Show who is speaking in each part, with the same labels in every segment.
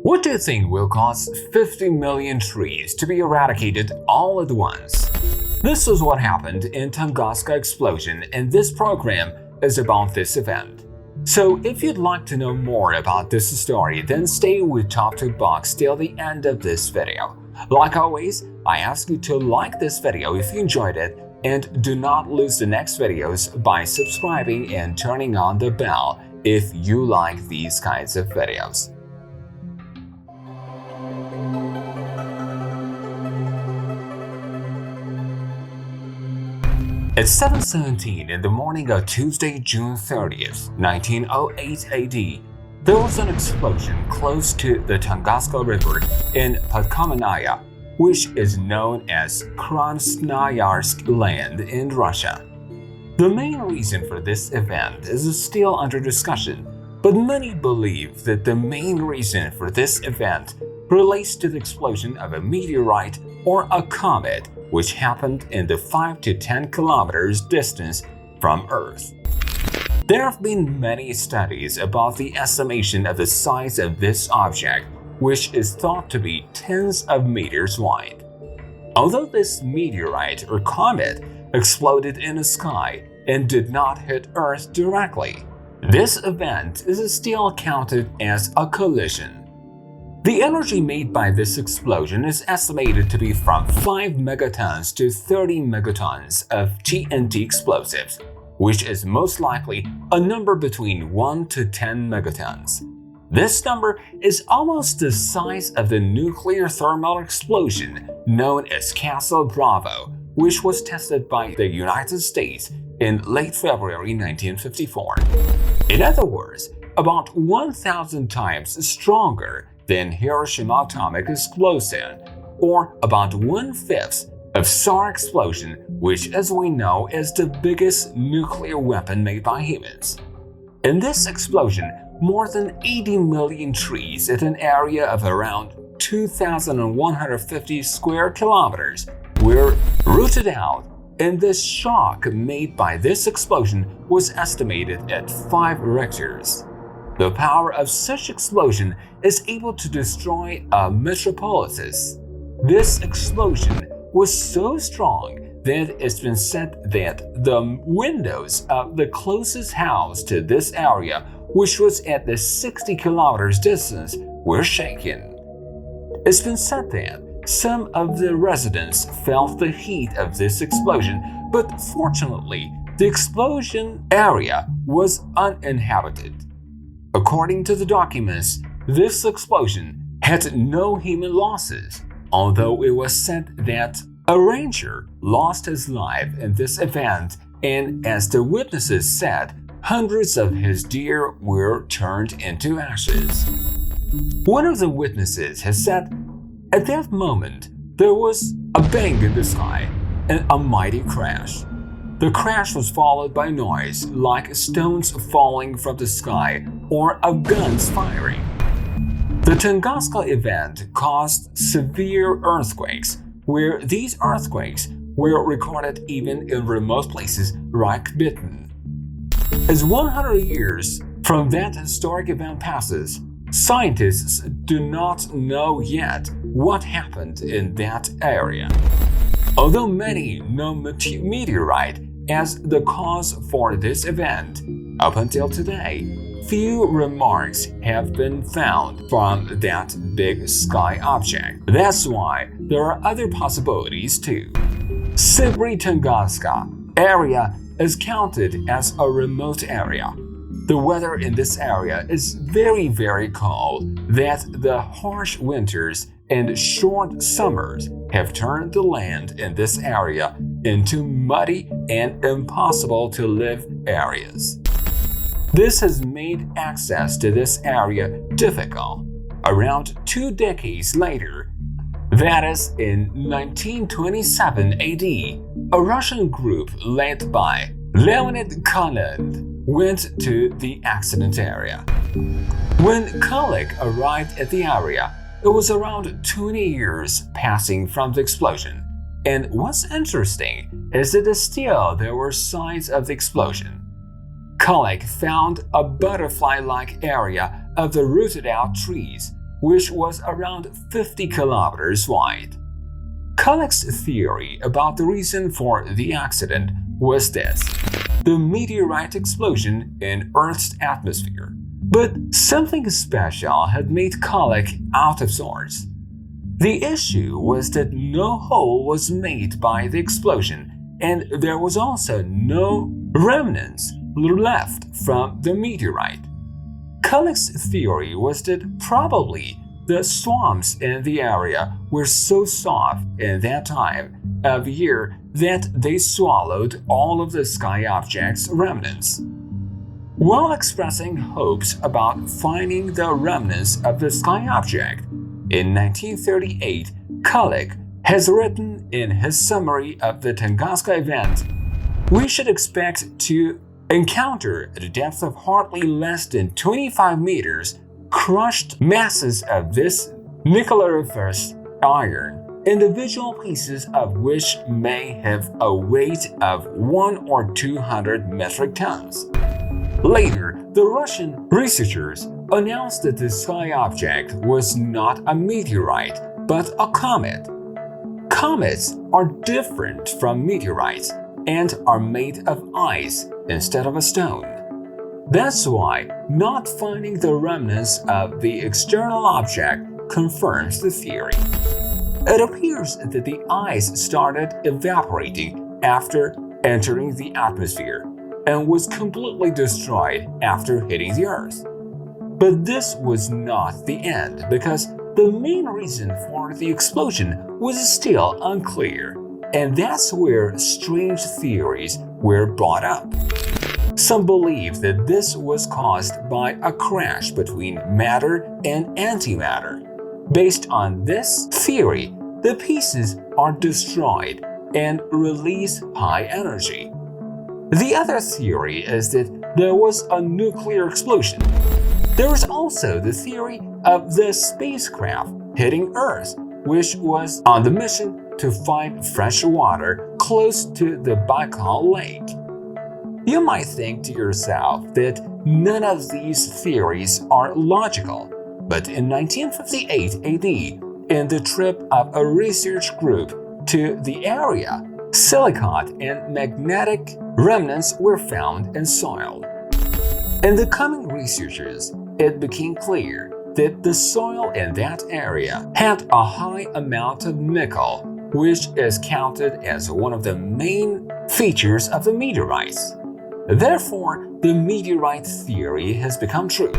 Speaker 1: What do you think will cause 50 million trees to be eradicated all at once? This is what happened in Tunguska explosion, and this program is about this event. So if you'd like to know more about this story, then stay with Top 2 Box till the end of this video. Like always, I ask you to like this video if you enjoyed it, and do not lose the next videos by subscribing and turning on the bell if you like these kinds of videos. At 7:17 in the morning of Tuesday, June 30th, 1908 AD, there was an explosion close to the Tunguska River in Podkamennaya, which is known as Krasnoyarsk land in Russia. The main reason for this event is still under discussion, but many believe that the main reason for this event relates to the explosion of a meteorite or a comet which happened in the 5 to 10 kilometers distance from Earth. There have been many studies about the estimation of the size of this object, which is thought to be tens of meters wide. Although this meteorite or comet exploded in the sky and did not hit Earth directly, this event is still counted as a collision. The energy made by this explosion is estimated to be from 5 megatons to 30 megatons of TNT explosives, which is most likely a number between 1 to 10 megatons. This number is almost the size of the nuclear thermal explosion known as Castle Bravo, which was tested by the United States in late February 1954. In other words, about 1,000 times stronger than Hiroshima atomic explosion, or about 1/5 of SAR explosion, which as we know is the biggest nuclear weapon made by humans. In this explosion, more than 80 million trees at an area of around 2,150 square kilometers were rooted out, and the shock made by this explosion was estimated at 5 Richters. The power of such explosion is able to destroy a metropolis. This explosion was so strong that it's been said that the windows of the closest house to this area, which was at the 60 kilometers distance, were shaken. It's been said that some of the residents felt the heat of this explosion, but fortunately, the explosion area was uninhabited. According to the documents, this explosion had no human losses, although it was said that a ranger lost his life in this event, and as the witnesses said, hundreds of his deer were turned into ashes. One of the witnesses has said, "At that moment, there was a bang in the sky and a mighty crash. The crash was followed by noise like stones falling from the sky or of guns firing." The Tunguska event caused severe earthquakes, where these earthquakes were recorded even in remote places like Britain. As 100 years from that historic event passes, scientists do not know yet what happened in that area. Although many know meteorite as the cause for this event, up until today, few remarks have been found from that big sky object. That's why there are other possibilities too. Siberia Tunguska area is counted as a remote area. The weather in this area is very cold, that the harsh winters and short summers have turned the land in this area into muddy and impossible to live areas. This has made access to this area difficult. Around 2 decades later, that is in 1927 AD, a Russian group led by Leonid Koland went to the accident area. When Kolik arrived at the area, it was around 20 years passing from the explosion, and what's interesting is that still there were signs of the explosion. Kolik found a butterfly-like area of the rooted-out trees, which was around 50 kilometers wide. Kulik's theory about the reason for the accident was this: the meteorite explosion in Earth's atmosphere. But something special had made Kulik out of sorts. The issue was that no hole was made by the explosion, and there was also no remnants left from the meteorite. Kulik's theory was that probably the swamps in the area were so soft in that time of year that they swallowed all of the sky object's remnants. While expressing hopes about finding the remnants of the sky object, in 1938, Kulik has written in his summary of the Tunguska event, "We should expect to encounter at a depth of hardly less than 25 meters crushed masses of this nickelariferous iron, individual pieces of which may have a weight of 100 or 200 metric tons." Later, the Russian researchers announced that the sky object was not a meteorite, but a comet. Comets are different from meteorites and are made of ice instead of a stone. That's why not finding the remnants of the external object confirms the theory. It appears that the ice started evaporating after entering the atmosphere and was completely destroyed after hitting the Earth. But this was not the end, because the main reason for the explosion was still unclear, and that's where strange theories were brought up. Some believe that this was caused by a crash between matter and antimatter. Based on this theory, the pieces are destroyed and release high energy. The other theory is that there was a nuclear explosion. There is also the theory of the spacecraft hitting Earth, which was on the mission to find fresh water close to the Baikal Lake. You might think to yourself that none of these theories are logical, but in 1958 AD, in the trip of a research group to the area, silicate and magnetic remnants were found in soil. In the coming researches, it became clear that the soil in that area had a high amount of nickel, which is counted as one of the main features of the meteorites. Therefore, the meteorite theory has become true.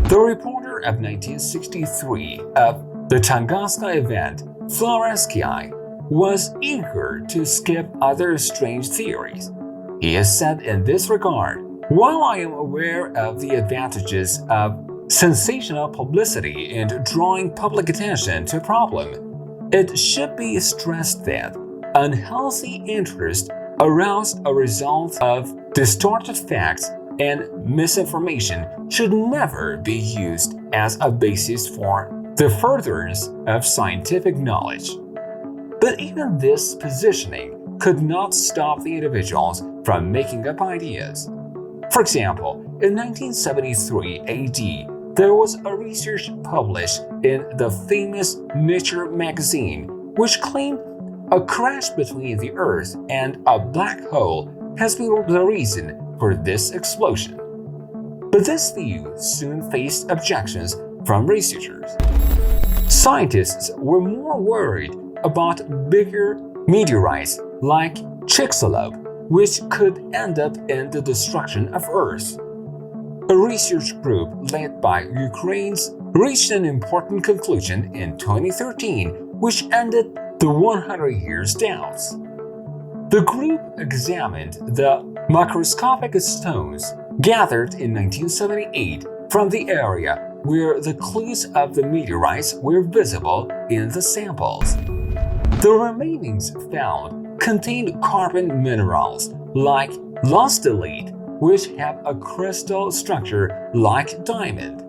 Speaker 1: The reporter of 1963 of the Tunguska event, Floresky, was eager to skip other strange theories. He has said in this regard, "While I am aware of the advantages of sensational publicity and drawing public attention to a problem, it should be stressed that unhealthy interest aroused a result of distorted facts and misinformation should never be used as a basis for the furtherance of scientific knowledge." But even this positioning could not stop the individuals from making up ideas. For example, in 1973 AD, there was a research published in the famous Nature magazine which claimed a crash between the Earth and a black hole has been the reason for this explosion. But this view soon faced objections from researchers. Scientists were more worried about bigger meteorites like Chicxulub, which could end up in the destruction of Earth. A research group led by Ukrainians reached an important conclusion in 2013, which ended the 100 years doubts. The group examined the microscopic stones gathered in 1978 from the area where the clues of the meteorites were visible in the samples. The remainings found contained carbon minerals like lustolite, which have a crystal structure like diamond.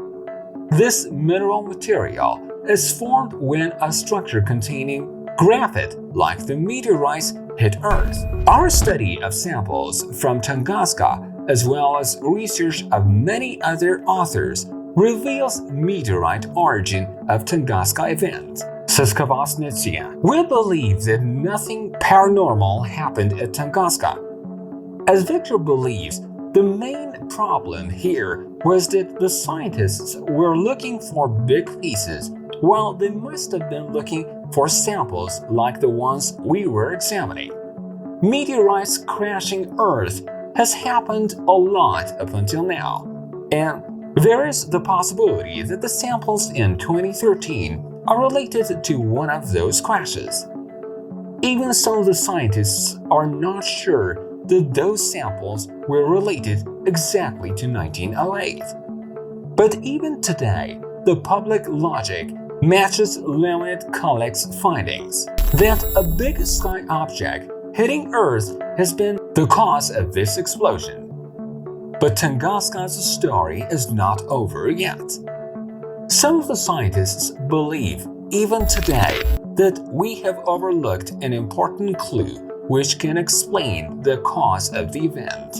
Speaker 1: This mineral material is formed when a structure containing graphite, like the meteorites, hit Earth. Our study of samples from Tunguska, as well as research of many other authors, reveals meteorite origin of Tunguska event. We believe that nothing paranormal happened at Tunguska. As Victor believes, the main problem here was that the scientists were looking for big pieces, while they must have been looking for samples like the ones we were examining. Meteorites crashing Earth has happened a lot up until now, and there is the possibility that the samples in 2013 are related to one of those crashes. Even some of the scientists are not sure that those samples were related exactly to 1908. But even today, the public logic matches Leonid Kolek's findings that a big sky object hitting Earth has been the cause of this explosion. But Tunguska's story is not over yet. Some of the scientists believe, even today, that we have overlooked an important clue which can explain the cause of the event.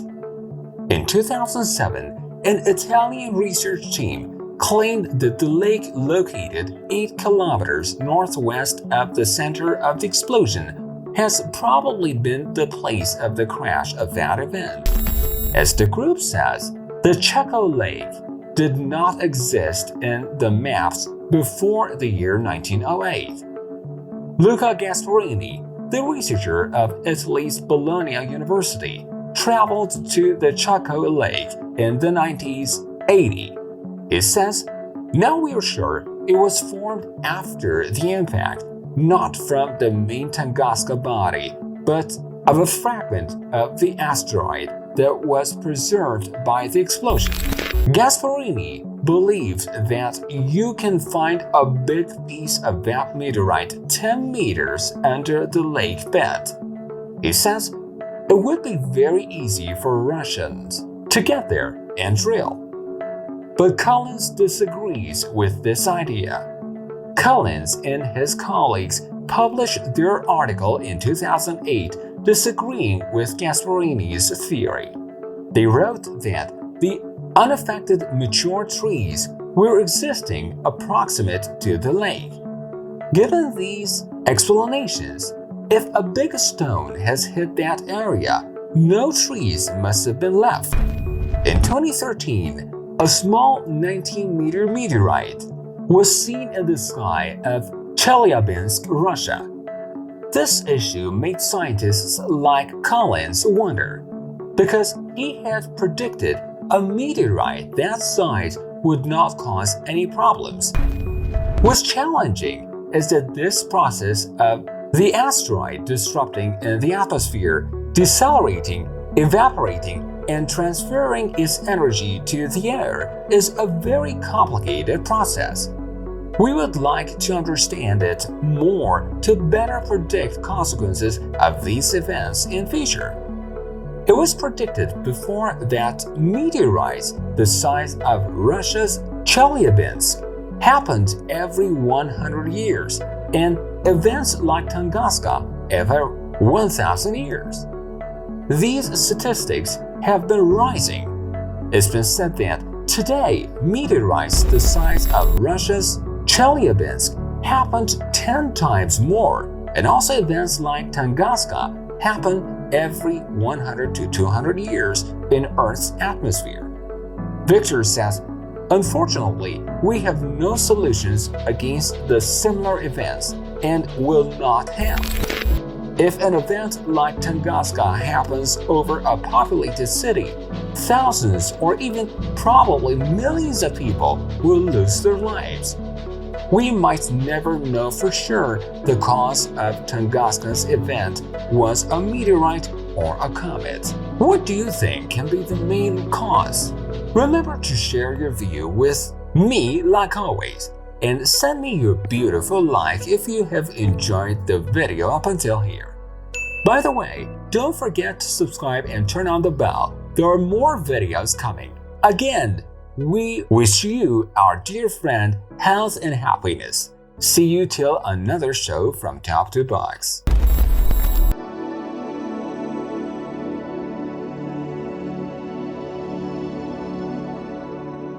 Speaker 1: In 2007, an Italian research team claimed that the lake located 8 kilometers northwest of the center of the explosion has probably been the place of the crash of that event. As the group says, the Chaco Lake did not exist in the maps before the year 1908. Luca Gasparini, the researcher of Italy's Bologna University, traveled to the Chaco Lake in the 1980. He says, "Now we are sure it was formed after the impact, not from the main Tunguska body, but of a fragment of the asteroid that was preserved by the explosion." Gasparini believes that you can find a big piece of that meteorite 10 meters under the lake bed. He says it would be very easy for Russians to get there and drill. But Collins disagrees with this idea. Collins and his colleagues published their article in 2008 disagreeing with Gasparini's theory. They wrote that the unaffected mature trees were existing approximate to the lake. Given these explanations, if a big stone has hit that area, no trees must have been left. In 2013, a small 19-meter meteorite was seen in the sky of Chelyabinsk, Russia. This issue made scientists like Collins wonder, because he had predicted a meteorite that size would not cause any problems. What's challenging is that this process of the asteroid disrupting in the atmosphere, decelerating, evaporating, and transferring its energy to the air is a very complicated process. We would like to understand it more to better predict consequences of these events in future. It was predicted before that meteorites the size of Russia's Chelyabinsk happened every 100 years, and events like Tunguska every 1,000 years. These statistics have been rising. It's been said that today meteorites the size of Russia's Chelyabinsk happened 10 times more, and also events like Tunguska happen every 100 to 200 years in Earth's atmosphere. Victor says, "Unfortunately, we have no solutions against the similar events and will not have. If an event like Tunguska happens over a populated city, thousands or even probably millions of people will lose their lives. We might never know for sure the cause of Tunguska's event was a meteorite or a comet. What do you think can be the main cause? Remember to share your view with me like always, and send me your beautiful like if you have enjoyed the video up until here. By the way, don't forget to subscribe and turn on the bell. There are more videos coming. Again, we wish you, our dear friend, health and happiness. See you till another show from Top to Box.